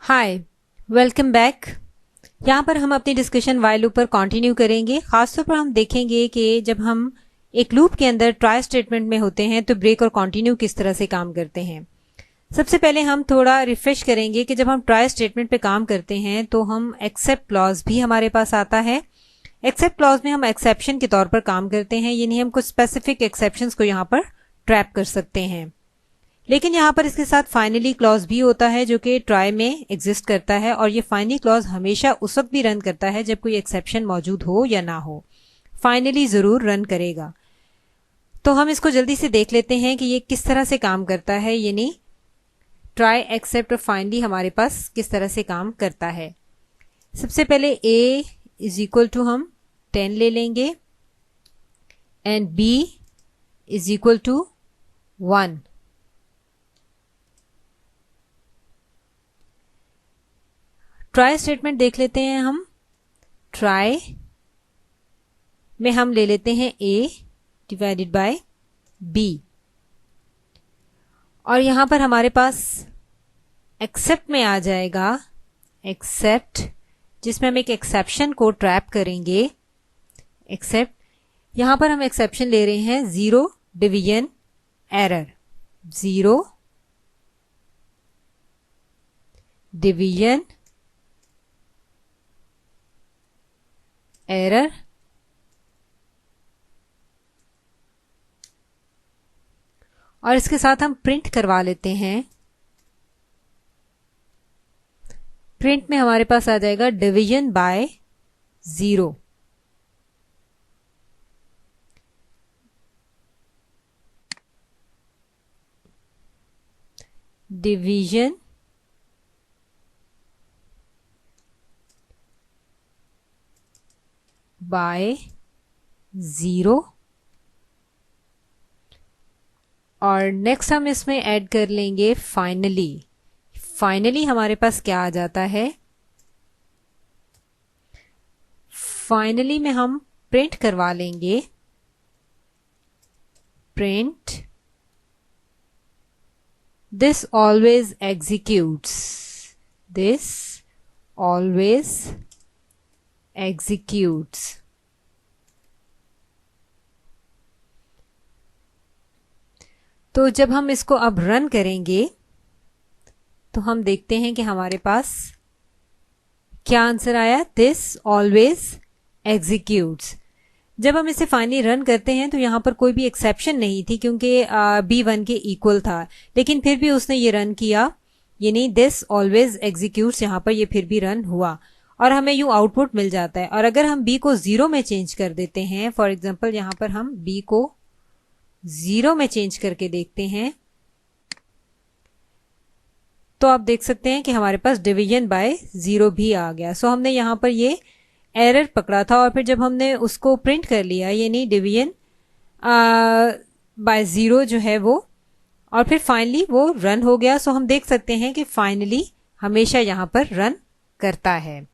हाय, welcome back. यहाँ पर हम अपनी डिस्कशन वाइल लूप पर कंटिन्यू करेंगे। खासतौर पर हम देखेंगे कि जब हम एक लूप के अंदर ट्राई स्टेटमेंट में होते हैं तो ब्रेक और कंटिन्यू किस तरह से काम करते हैं। सबसे पहले हम थोड़ा रिफ्रेश करेंगे कि जब हम ट्राई स्टेटमेंट पे काम करते हैं तो हम एक्सेप्ट क्लॉज भी हमारे पास आता है। एक्सेप्ट क्लॉज में हम एक्सेप्शन के तौर पर काम करते हैं, यानी हम कुछ स्पेसिफिक एक्सेप्शंस को यहाँ पर ट्रैप कर सकते हैं। लेकिन यहाँ पर इसके साथ फाइनली क्लॉज भी होता है जो कि ट्राई में एग्जिस्ट करता है, और ये फाइनली क्लॉज हमेशा उस वक्त भी रन करता है जब कोई एक्सेप्शन मौजूद हो या ना हो, फाइनली जरूर रन करेगा। तो हम इसको जल्दी से देख लेते हैं कि ये किस तरह से काम करता है, यानी ट्राई एक्सेप्ट और फाइनली हमारे पास किस तरह से काम करता है। सबसे पहले a इज इक्वल टू हम 10 ले लेंगे and b is equal to 1। Try statement देख लेते हैं हम। ट्राई में हम ले लेते हैं a डिवाइडेड बाय b, और यहां पर हमारे पास एक्सेप्ट में आ जाएगा एक्सेप्ट, जिसमें हम एक एक्सेप्शन को ट्रैप करेंगे। एक्सेप्ट यहां पर हम एक्सेप्शन ले रहे हैं 0 डिवीजन एरर, 0 डिवीजन एरर, और इसके साथ हम प्रिंट करवा लेते हैं। प्रिंट में हमारे पास आ जाएगा डिवीजन बाय 0। डिवीजन बाय 0, और नेक्स्ट हम इसमें ऐड कर लेंगे फाइनली। फाइनली हमारे पास क्या आ जाता है, फाइनली में हम प्रिंट करवा लेंगे print this always executes, this always executes. तो जब हम इसको अब रन करेंगे तो हम देखते हैं कि हमारे पास क्या आंसर आया, दिस ऑलवेज एग्जीक्यूट्स। जब हम इसे फाइनली रन करते हैं तो यहाँ पर कोई भी एक्सेप्शन नहीं थी क्योंकि b1 के इक्वल था, लेकिन फिर भी उसने ये रन किया, यानी दिस ऑलवेज एग्जीक्यूट्स यहाँ पर ये फिर भी रन हुआ और हमें यूं आउटपुट मिल जाता है। और अगर हम b को 0 में चेंज कर देते हैं, फॉर एग्जांपल यहाँ पर हम b को 0 में चेंज करके देखते हैं, तो आप देख सकते हैं कि हमारे पास डिवीजन बाय 0 भी आ गया। सो हमने यहाँ पर ये एरर पकड़ा था और फिर जब हमने उसको प्रिंट कर लिया, यानी डिवीजन बाय 0 जो है वो, और फिर फाइनली वो रन हो गया। सो हम देख सकते हैं कि फाइनली हमेशा यहाँ पर रन करता है।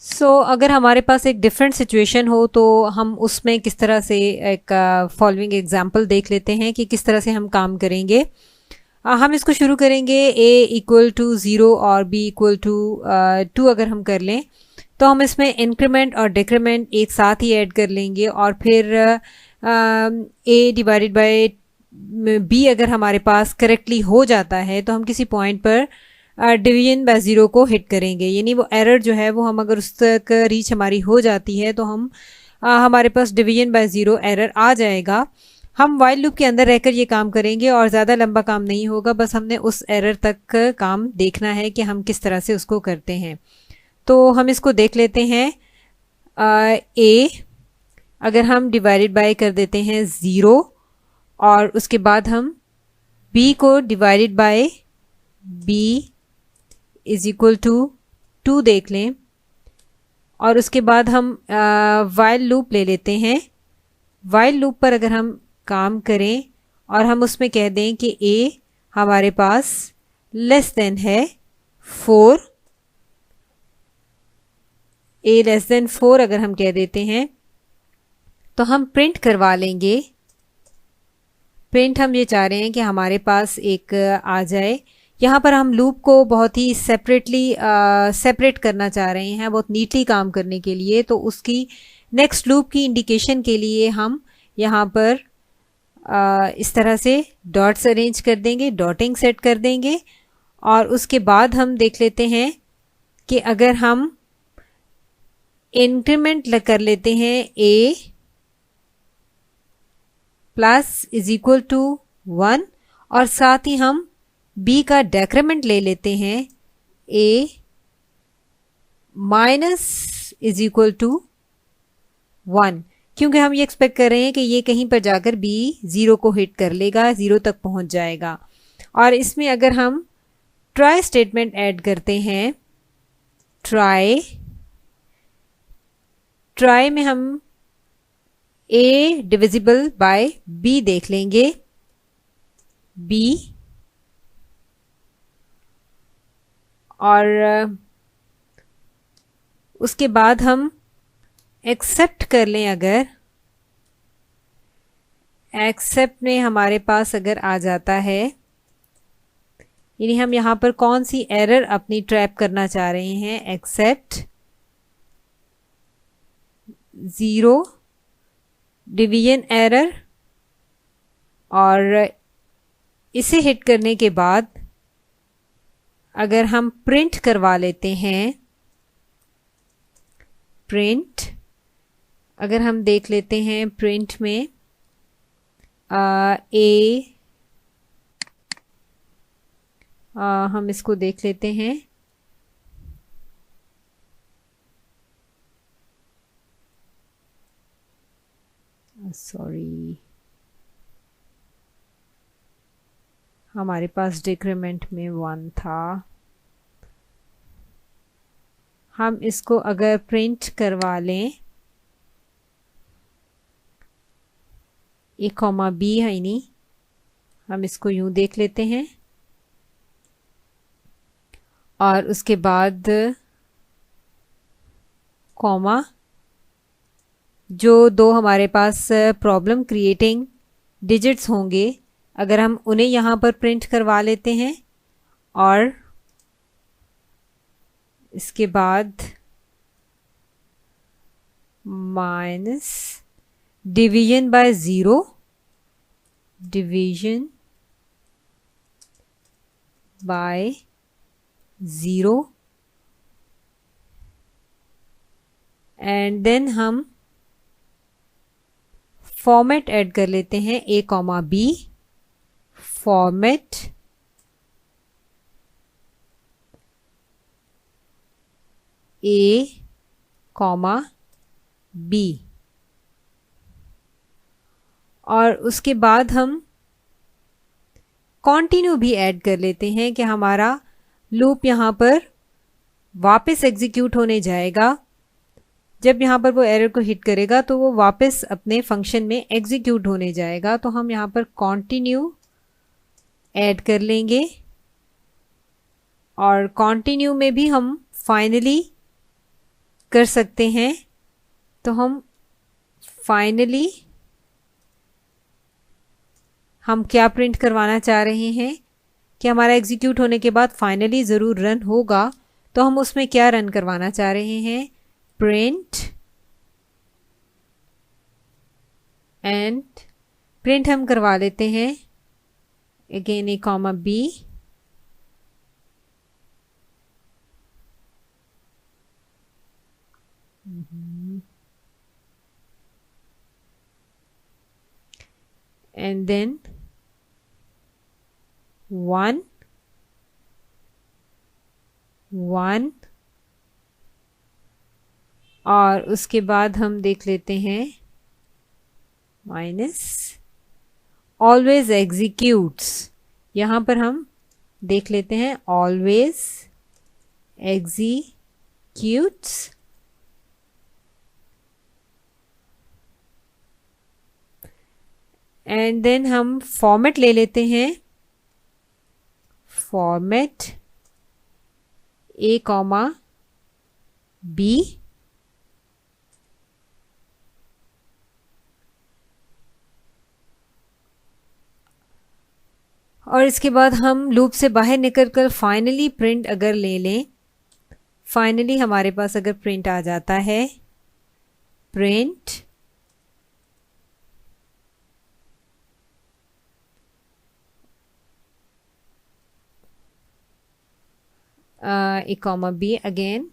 सो अगर हमारे पास एक डिफरेंट सिचुएशन हो तो हम उसमें किस तरह से एक फॉलोइंग एग्जांपल देख लेते हैं कि किस तरह से हम काम करेंगे। हम इसको शुरू करेंगे a इक्वल टू 0 और b इक्वल टू 2 अगर हम कर लें तो हम इसमें इंक्रीमेंट और डिक्रीमेंट एक साथ ही ऐड कर लेंगे, और फिर a डिवाइडेड बाय b अगर हमारे पास करेक्टली हो जाता है तो हम किसी पॉइंट पर डिवीजन बाय 0 को हिट करेंगे, यानी वो एरर जो है वो हम अगर उस तक रीच हमारी हो जाती है तो हम हमारे पास डिवीजन बाय 0 एरर आ जाएगा। हम वाइल लूप के अंदर रहकर ये काम करेंगे और ज़्यादा लंबा काम नहीं होगा, बस हमने उस एरर तक काम देखना है कि हम किस तरह से उसको करते हैं। तो हम इसको देख लेते हैं। a अगर हम डिवाइडेड बाय कर देते हैं 0 और उसके बाद हम b को divided by b is equal to 2 देख लें, और उसके बाद हम वाइल लूप ले लेते हैं। वाइल लूप पर अगर हम काम करें और हम उसमें कह दें कि a हमारे पास लेस देन है 4, a लेस देन 4 अगर हम कह देते हैं तो हम प्रिंट करवा लेंगे। प्रिंट हम ये चाह रहे हैं कि हमारे पास एक आ जाए यहाँ पर हम लूप को बहुत ही सेपरेट करना चाह रहे हैं, बहुत नीटली काम करने के लिए। तो उसकी नेक्स्ट लूप की इंडिकेशन के लिए हम यहाँ पर इस तरह से डॉट्स अरेंज कर देंगे, डॉटिंग सेट कर देंगे। और उसके बाद हम देख लेते हैं कि अगर हम इंक्रीमेंट कर लेते हैं a plus is equal to 1 और साथ ही हम b का डेक्रीमेंट ले लेते हैं a minus is equal to 1, क्योंकि हम ये एक्सपेक्ट कर रहे हैं कि ये कहीं पर जाकर b 0 को हिट कर लेगा, 0 तक पहुंच जाएगा। और इसमें अगर हम ट्राई स्टेटमेंट ऐड करते हैं, ट्राई में हम a डिविजिबल बाय b देख लेंगे, b, और उसके बाद हम एक्सेप्ट कर लें। अगर एक्सेप्ट में हमारे पास अगर आ जाता है, यानी हम यहाँ पर कौन सी एरर अपनी ट्रैप करना चाह रहे हैं, एक्सेप्ट 0 डिवीजन एरर, और इसे हिट करने के बाद अगर हम प्रिंट करवा लेते हैं, प्रिंट, अगर हम देख लेते हैं प्रिंट में हम इसको देख लेते हैं, सॉरी हमारे पास डिक्रीमेंट में 1 था। हम इसको अगर प्रिंट करवा लें a, b है नहीं, हम इसको यूं देख लेते हैं और उसके बाद कॉमा, जो दो हमारे पास प्रॉब्लम क्रिएटिंग डिजिट्स होंगे अगर हम उन्हें यहाँ पर प्रिंट करवा लेते हैं, और इसके बाद minus division by 0, division by 0, and then हम फॉर्मेट ऐड कर लेते हैं a, b, format a, b, और उसके बाद हम कंटिन्यू भी ऐड कर लेते हैं कि हमारा लूप यहाँ पर वापस एग्जीक्यूट होने जाएगा। जब यहाँ पर वो एरर को हिट करेगा तो वो वापस अपने फंक्शन में एग्जीक्यूट होने जाएगा। तो हम यहाँ पर कंटिन्यू ऐड कर लेंगे, और कंटिन्यू में भी हम फाइनली कर सकते हैं। तो हम फाइनली हम क्या प्रिंट करवाना चाह रहे हैं कि हमारा एग्जीक्यूट होने के बाद फाइनली ज़रूर रन होगा। तो हम उसमें क्या रन करवाना चाह रहे हैं, प्रिंट, एंड प्रिंट हम करवा लेते हैं again a, b, and then 1, 1, और उसके बाद हम देख लेते हैं माइनस ऑलवेज एग्जीक्यूट्स। यहाँ पर हम देख लेते हैं ऑलवेज एग्जीक्यूट्स, एंड देन हम फॉर्मेट ले लेते हैं, फॉर्मेट a, b, और इसके बाद हम लूप से बाहर निकल कर फाइनली प्रिंट अगर ले लें, फाइनली हमारे पास अगर प्रिंट आ जाता है, print a comma b again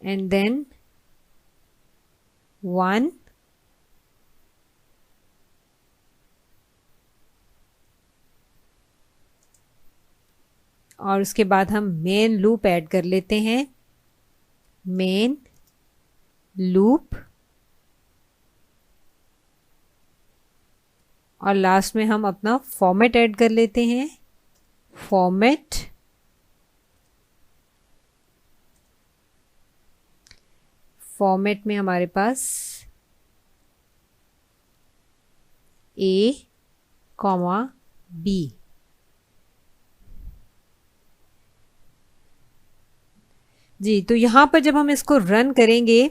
and then 1 और उसके बाद हम मेन लूप ऐड कर लेते हैं, मेन लूप, और लास्ट में हम अपना फॉर्मेट ऐड कर लेते हैं, फॉर्मेट, फॉर्मेट में हमारे पास A, B। जी, तो यहाँ पर जब हम इसको रन करेंगे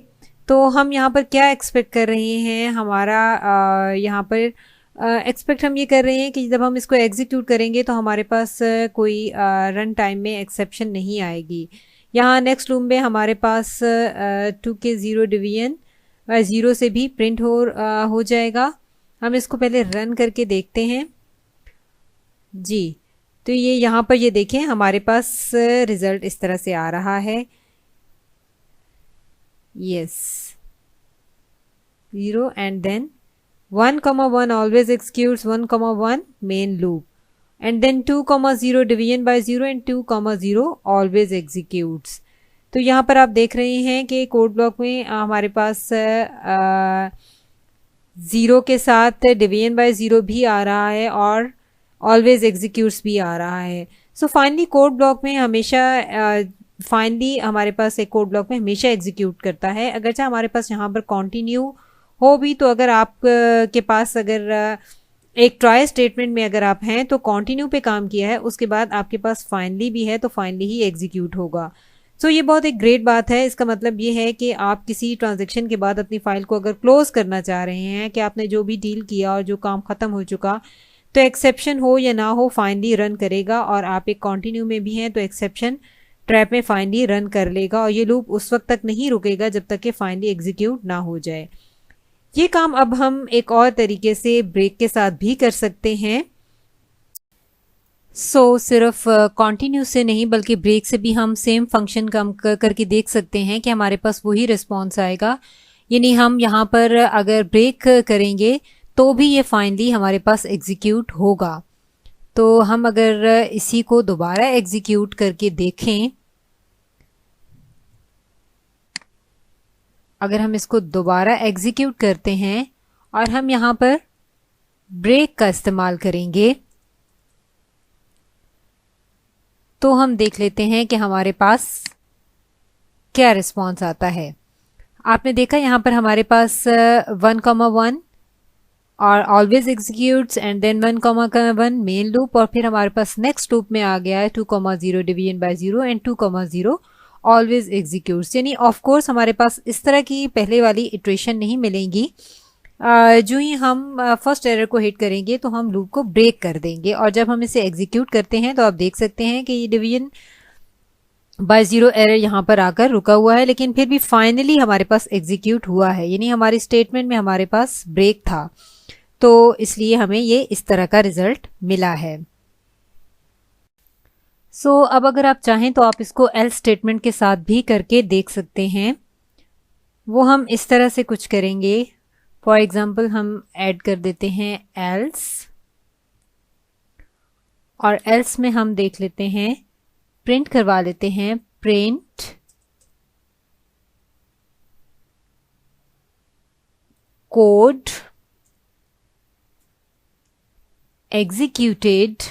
तो हम यहाँ पर क्या एक्सपेक्ट कर रहे हैं, हमारा यहाँ पर एक्सपेक्ट हम ये कर रहे हैं कि जब हम इसको एग्जीक्यूट करेंगे तो हमारे पास कोई रन टाइम में एक्सेप्शन नहीं आएगी। यहाँ नेक्स्ट लूप में हमारे पास 2 के 0 डिवीजन 0 से भी प्रिंट हो जाएगा। हम इसको पहले रन करके देखते हैं। जी, तो ये यहाँ पर ये देखें हमारे पास रिजल्ट इस तरह से आ रहा है, yes 0 and then 1, 1 always executes 1, 1 main loop and then 2, 0 division by 0 and 2, 0 always executes। तो यहाँ पर आप देख रहे हैं कि कोड ब्लॉक में हमारे पास 0 के साथ डिवीजन बाय 0 भी आ रहा है और ऑलवेज एग्जीक्यूट्स भी आ रहा है। सो फाइनली कोड ब्लॉक में हमेशा फाइनली हमारे पास एक कोड ब्लॉक में हमेशा एग्जीक्यूट करता है। अगर चाहे हमारे पास यहाँ पर कंटिन्यू हो भी, तो अगर आप के पास अगर एक ट्राई स्टेटमेंट में अगर आप हैं तो कंटिन्यू पे काम किया है, उसके बाद आपके पास फाइनली भी है तो फाइनली ही एग्जीक्यूट होगा। सो ये बहुत एक ग्रेट बात है। इसका मतलब ये है कि आप किसी ट्रांजेक्शन के बाद अपनी फाइल को अगर क्लोज करना चाह रहे हैं कि आपने जो भी डील किया और जो काम ख़त्म हो चुका, तो एक्सेप्शन हो या ना हो फाइनली रन करेगा, और आप एक कंटिन्यू में भी हैं तो एक्सेप्शन ट्रैप में फाइनली रन कर लेगा और ये लूप उस वक्त तक नहीं रुकेगा जब तक कि फाइनली एग्जीक्यूट ना हो जाए। ये काम अब हम एक और तरीके से ब्रेक के साथ भी कर सकते हैं। सिर्फ कंटिन्यू से नहीं बल्कि ब्रेक से भी हम सेम फंक्शन काम करके देख सकते हैं कि हमारे पास वही रिस्पॉन्स आएगा। यानी हम यहाँ पर अगर ब्रेक करेंगे तो भी ये फाइनली हमारे पास एग्जीक्यूट होगा। तो हम अगर इसी को दोबारा एग्जीक्यूट करके देखें, अगर हम इसको दोबारा एग्जीक्यूट करते हैं और हम यहाँ पर ब्रेक का इस्तेमाल करेंगे तो हम देख लेते हैं कि हमारे पास क्या रिस्पॉन्स आता है। आपने देखा यहाँ पर हमारे पास 1, 1 और always executes and then 1, 1 main loop, और फिर हमारे पास नेक्स्ट लूप में आ गया है 2, 0 division by 0 and 2, 0 always executes. यानी ऑफ कोर्स हमारे पास इस तरह की पहले वाली इटरेशन नहीं मिलेंगी। जो ही हम फर्स्ट एरर को हिट करेंगे तो हम लूप को ब्रेक कर देंगे, और जब हम इसे एग्जीक्यूट करते हैं तो आप देख सकते हैं कि ये डिवीजन बाय 0 एरर यहाँ पर आकर रुका हुआ है, लेकिन फिर भी फाइनली हमारे पास एग्जीक्यूट हुआ है। यानी हमारी स्टेटमेंट में हमारे पास ब्रेक था, तो इसलिए हमें ये इस तरह का रिजल्ट मिला है। अब अगर आप चाहें तो आप इसको एल्स स्टेटमेंट के साथ भी करके देख सकते हैं। वो हम इस तरह से कुछ करेंगे। फॉर एग्जाम्पल हम ऐड कर देते हैं एल्स, और एल्स में हम देख लेते हैं, प्रिंट करवा लेते हैं, print code executed,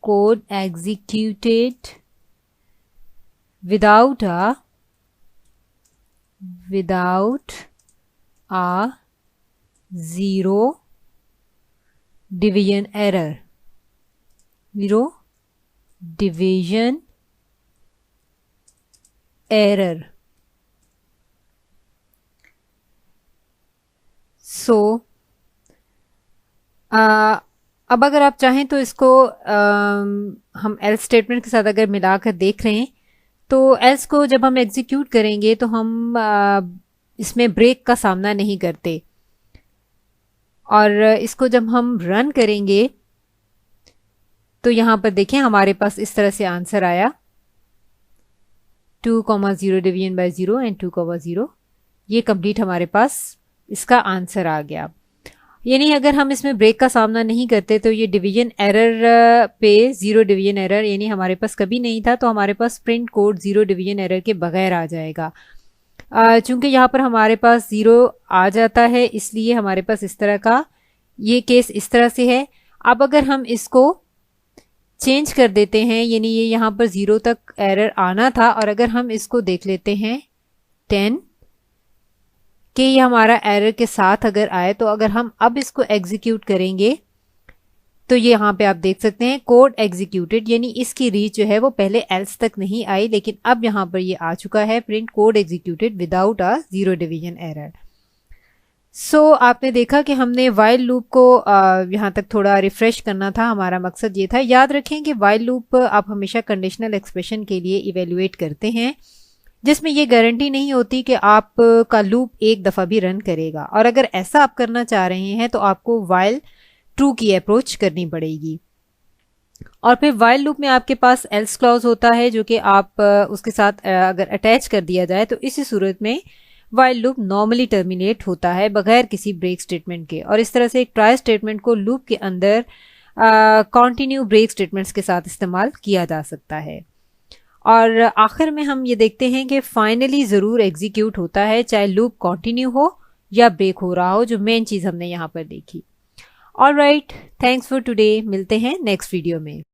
code executed without a zero division error, zero division error। अब अगर आप चाहें तो इसको हम एल्स स्टेटमेंट के साथ अगर मिलाकर देख रहे हैं तो एल्स को जब हम एग्जीक्यूट करेंगे तो हम इसमें ब्रेक का सामना नहीं करते, और इसको जब हम रन करेंगे तो यहाँ पर देखें हमारे पास इस तरह से आंसर आया 2,0 डिवीजन बाय 0 एंड 2,0। ये कंप्लीट हमारे पास इसका आंसर आ गया। यानी अगर हम इसमें ब्रेक का सामना नहीं करते तो ये डिवीजन एरर पे 0 डिवीजन एरर यानी हमारे पास कभी नहीं था, तो हमारे पास प्रिंट कोड 0 डिवीजन एरर के बगैर आ जाएगा। चूंकि यहाँ पर हमारे पास 0 आ जाता है इसलिए हमारे पास इस तरह का ये केस इस तरह से है। अब अगर हम इसको चेंज कर देते हैं, यानी ये यहाँ पर 0 तक एरर आना था, और अगर हम इसको देख लेते हैं 10 कि ये हमारा एरर के साथ अगर आए, तो अगर हम अब इसको एग्जीक्यूट करेंगे तो ये यहाँ पे आप देख सकते हैं कोड एग्जीक्यूटेड, यानी इसकी रीच जो है वो पहले एल्स तक नहीं आई, लेकिन अब यहाँ पर ये आ चुका है print code executed without a 0 division error. So आपने देखा कि हमने वाइल लूप को यहाँ तक थोड़ा रिफ्रेश करना था, हमारा मकसद ये था। याद रखें कि वाइल लूप आप हमेशा कंडीशनल एक्सप्रेशन के लिए इवेल्युएट करते हैं जिसमें ये गारंटी नहीं होती कि आपका लूप एक दफ़ा भी रन करेगा, और अगर ऐसा आप करना चाह रहे हैं तो आपको वाइल ट्रू की अप्रोच करनी पड़ेगी। और फिर वाइल लूप में आपके पास एल्स क्लॉज होता है जो कि आप उसके साथ अगर अटैच कर दिया जाए तो इसी सूरत में वाइल लूप नॉर्मली टर्मिनेट होता है बगैर किसी ब्रेक स्टेटमेंट के, और इस तरह से एक ट्राई स्टेटमेंट को लूप के अंदर कॉन्टिन्यू ब्रेक स्टेटमेंट्स के साथ इस्तेमाल किया जा सकता है। और आखिर में हम ये देखते हैं कि फाइनली ज़रूर एग्जीक्यूट होता है, चाहे लूप कॉन्टिन्यू हो या ब्रेक हो रहा हो, जो मेन चीज़ हमने यहाँ पर देखी। ऑलराइट, थैंक्स फॉर टुडे, मिलते हैं नेक्स्ट वीडियो में।